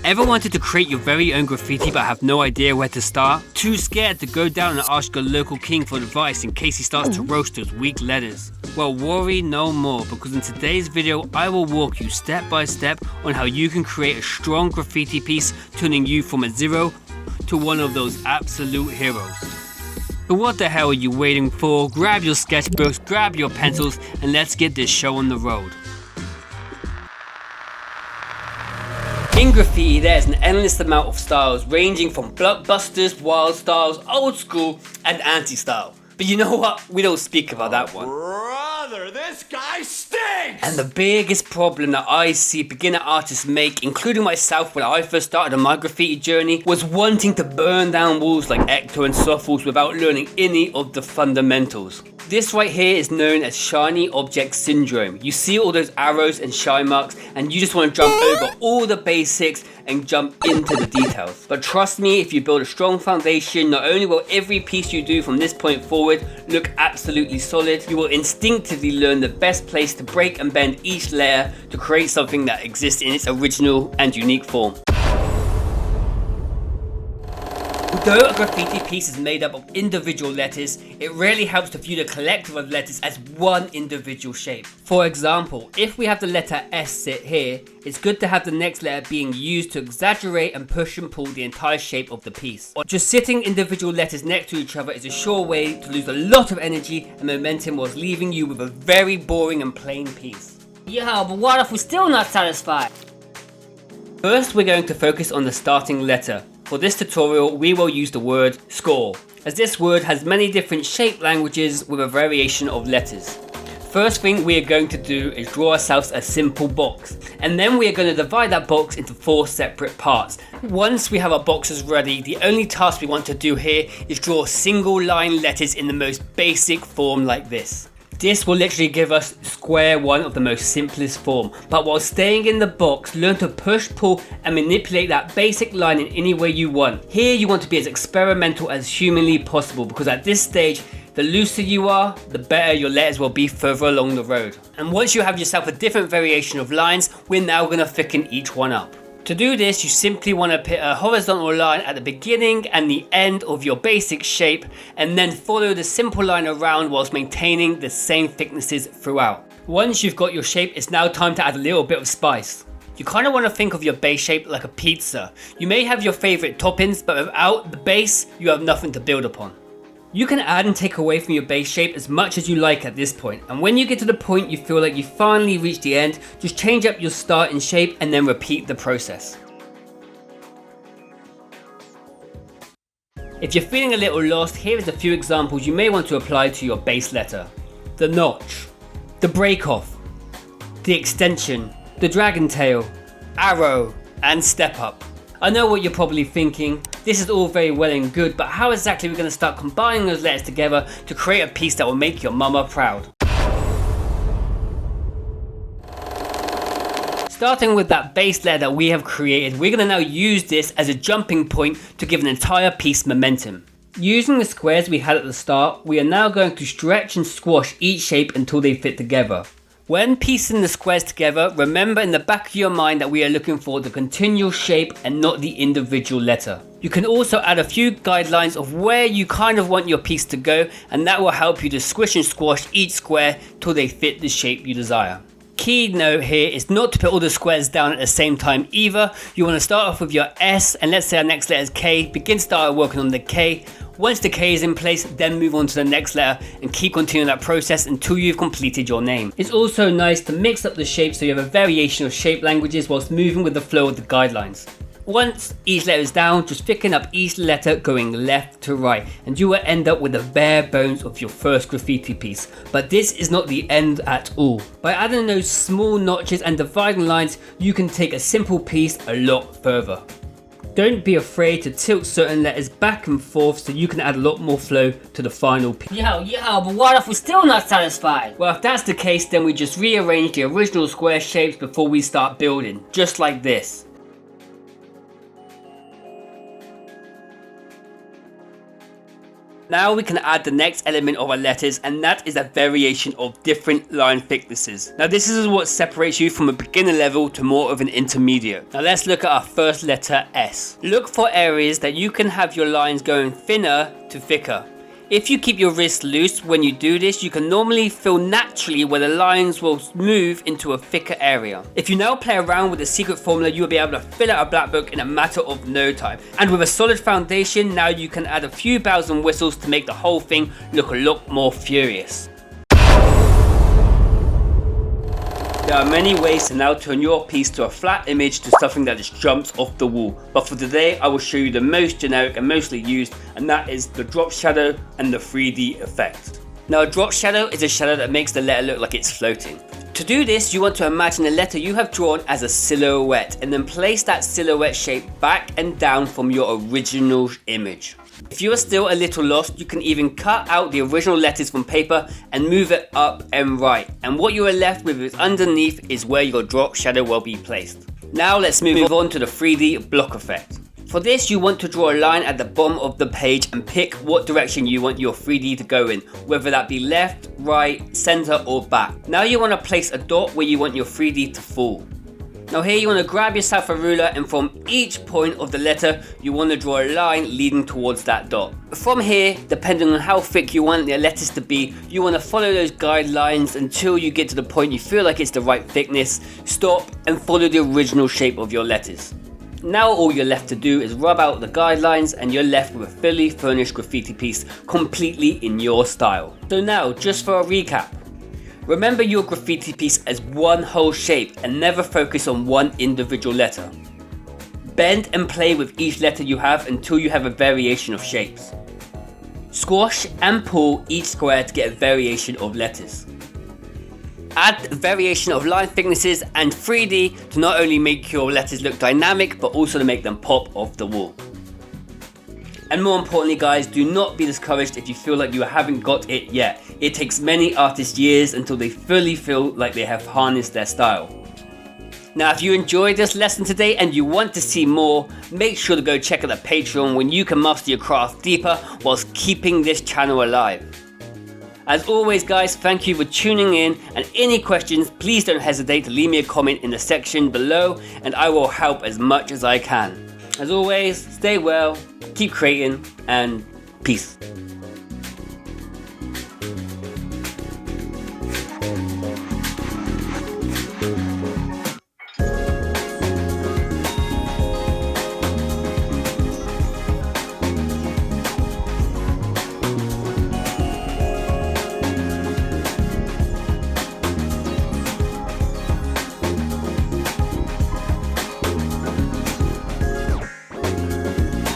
Ever wanted to create your very own graffiti but have no idea where to start? Too scared to go down and ask your local king for advice in case he starts to roast those weak letters? Well, worry no more, because in today's video I will walk you step by step on how you can create a strong graffiti piece, turning you from a zero to one of those absolute heroes. So what the hell are you waiting for? Grab your sketchbooks, grab your pencils, and let's get this show on the road. In graffiti, there's an endless amount of styles, ranging from blockbusters, wild styles, old school, and anti-style. But you know what? We don't speak about that one. Brother, this guy stinks! And the biggest problem that I see beginner artists make, including myself when I first started on my graffiti journey, was wanting to burn down walls like Ecto and soft walls without learning any of the fundamentals. This right here is known as shiny object syndrome. You see all those arrows and shine marks and you just want to jump over all the basics and jump into the details. But trust me, if you build a strong foundation, not only will every piece you do from this point forward look absolutely solid, you will instinctively learn the best place to break and bend each layer to create something that exists in its original and unique form. Although a graffiti piece is made up of individual letters, it really helps to view the collective of letters as one individual shape. For example, if we have the letter S sit here, it's good to have the next letter being used to exaggerate and push and pull the entire shape of the piece. Or just sitting individual letters next to each other is a sure way to lose a lot of energy and momentum whilst leaving you with a very boring and plain piece. Yeah, but what if we're still not satisfied? First, we're going to focus on the starting letter. For this tutorial, we will use the word score, as this word has many different shape languages with a variation of letters. First thing we are going to do is draw ourselves a simple box, and then we are going to divide that box into 4 separate parts. Once we have our boxes ready, the only task we want to do here is draw single line letters in the most basic form like this. This will literally give us square one of the most simplest form, but while staying in the box, learn to push, pull and manipulate that basic line in any way you want. Here you want to be as experimental as humanly possible, because at this stage, the looser you are, the better your letters will be further along the road. And once you have yourself a different variation of lines, we're now going to thicken each one up. To do this, you simply want to put a horizontal line at the beginning and the end of your basic shape, and then follow the simple line around whilst maintaining the same thicknesses throughout. Once you've got your shape, it's now time to add a little bit of spice. You kind of want to think of your base shape like a pizza. You may have your favorite toppings, but without the base, you have nothing to build upon. You can add and take away from your base shape as much as you like at this point, and when you get to the point you feel like you finally reached the end, just change up your starting shape and then repeat the process. If you're feeling a little lost, here is a few examples you may want to apply to your base letter. The notch, the break off, the extension, the dragon tail, arrow, and step up. I know what you're probably thinking, this is all very well and good, but how exactly are we going to start combining those letters together to create a piece that will make your mama proud? Starting with that base letter we have created, we're going to now use this as a jumping point to give an entire piece momentum. Using the squares we had at the start, we are now going to stretch and squash each shape until they fit together. When piecing the squares together, remember in the back of your mind that we are looking for the continual shape and not the individual letter. You can also add a few guidelines of where you kind of want your piece to go, and that will help you to squish and squash each square till they fit the shape you desire. Key note here is not to put all the squares down at the same time either. You want to start off with your S, and let's say our next letter is K, begin start working on the K. Once the K is in place, then move on to the next letter and keep continuing that process until you've completed your name. It's also nice to mix up the shapes so you have a variation of shape languages whilst moving with the flow of the guidelines. Once each letter is down, just thicken up each letter going left to right, and you will end up with the bare bones of your first graffiti piece. But this is not the end at all. By adding those small notches and dividing lines, you can take a simple piece a lot further. Don't be afraid to tilt certain letters back and forth so you can add a lot more flow to the final piece. Yo, but what if we're still not satisfied? Well, if that's the case, then we just rearrange the original square shapes before we start building, just like this. Now we can add the next element of our letters, and that is a variation of different line thicknesses. Now this is what separates you from a beginner level to more of an intermediate. Now let's look at our first letter, S. Look for areas that you can have your lines going thinner to thicker. If you keep your wrist loose when you do this, you can normally feel naturally where the lines will move into a thicker area. If you now play around with the secret formula, you will be able to fill out a black book in a matter of no time. And with a solid foundation, now you can add a few bells and whistles to make the whole thing look a lot more furious. There are many ways to now turn your piece to a flat image to something that just jumps off the wall. But for today, I will show you the most generic and mostly used, and that is the drop shadow and the 3D effect. Now a drop shadow is a shadow that makes the letter look like it's floating. To do this, you want to imagine the letter you have drawn as a silhouette and then place that silhouette shape back and down from your original image. If you are still a little lost, you can even cut out the original letters from paper and move it up and right. And what you are left with is underneath is where your drop shadow will be placed. Now let's move on to the 3D block effect. For this, you want to draw a line at the bottom of the page and pick what direction you want your 3D to go in, whether that be left, right, center or back. Now you want to place a dot where you want your 3D to fall. Now here you want to grab yourself a ruler, and from each point of the letter you want to draw a line leading towards that dot. From here, depending on how thick you want the letters to be, you want to follow those guidelines until you get to the point you feel like it's the right thickness. Stop and follow the original shape of your letters. Now all you're left to do is rub out the guidelines and you're left with a fully furnished graffiti piece completely in your style. So now, just for a recap. Remember your graffiti piece as one whole shape and never focus on one individual letter. Bend and play with each letter you have until you have a variation of shapes. Squash and pull each square to get a variation of letters. Add a variation of line thicknesses and 3D to not only make your letters look dynamic but also to make them pop off the wall. And more importantly guys, do not be discouraged if you feel like you haven't got it yet. It takes many artists years until they fully feel like they have harnessed their style. Now if you enjoyed this lesson today and you want to see more, make sure to go check out the Patreon when you can master your craft deeper whilst keeping this channel alive. As always guys, thank you for tuning in, and any questions please don't hesitate to leave me a comment in the section below and I will help as much as I can. As always, stay well, keep creating, and peace.